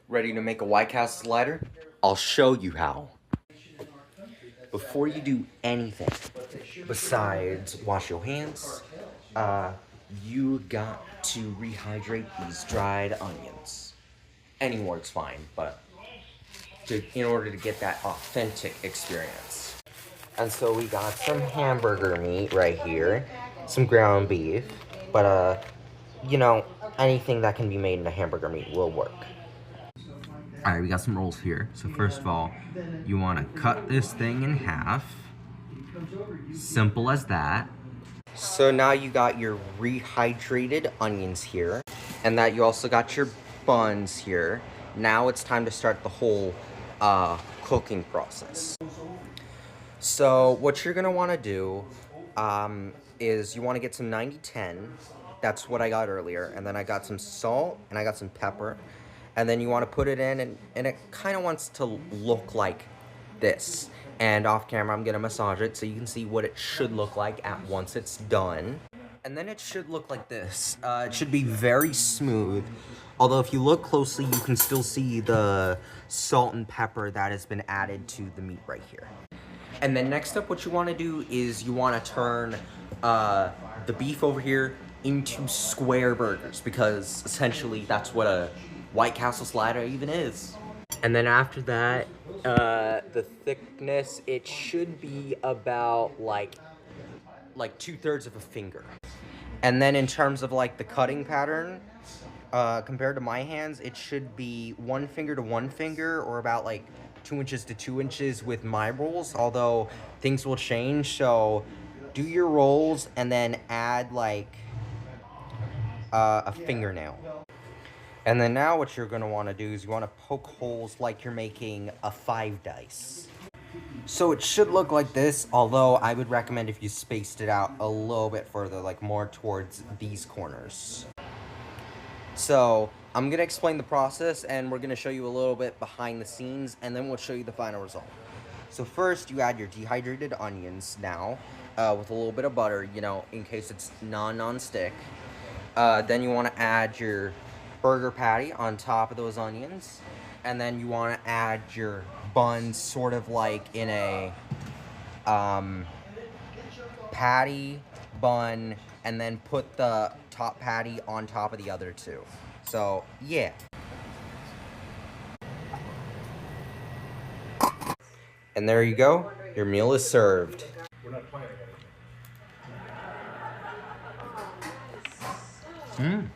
Ready to make a White Castle slider? I'll show you how. Before you do anything besides wash your hands, you got to rehydrate these dried onions. Any more's fine, but in order to get that authentic experience. And so we got some hamburger meat right here, some ground beef, but you know, anything that can be made into hamburger meat will work. Alright, we got some rolls here. So first of all, you want to cut this thing in half. Simple as that. So now you got your rehydrated onions here, and that you also got your buns here. Now it's time to start the whole cooking process. So what you're gonna want to do is you want to get some 90-10. That's what I got earlier, and then I got some salt and I got some pepper, and then you want to put it in, and it kind of wants to look like this. And off camera, I'm gonna massage it so you can see what it should look like at once it's done. And then it should look like this. It should be very smooth. Although if you look closely, you can still see the salt and pepper that has been added to the meat right here. And then next up, what you want to do is you want to turn the beef over here into square burgers, because essentially that's what a White Castle slider even is. And then after that, the thickness, it should be about like 2/3 of a finger. And then in terms of like the cutting pattern, compared to my hands, it should be 1 finger to 1 finger, or about like 2 inches to 2 inches with my rolls, although things will change. So do your rolls and then add like a fingernail. And then now what you're gonna wanna do is you wanna poke holes like you're making a 5 dice. So it should look like this, although I would recommend if you spaced it out a little bit further, like more towards these corners. So I'm gonna explain the process, and we're gonna show you a little bit behind the scenes, and then we'll show you the final result. So first, you add your dehydrated onions now, with a little bit of butter, you know, in case it's non-stick. Then you wanna add your burger patty on top of those onions, and then you want to add your buns sort of like in a patty bun, and then put the top patty on top of the other two. So yeah. And there you go, your meal is served. Mmm.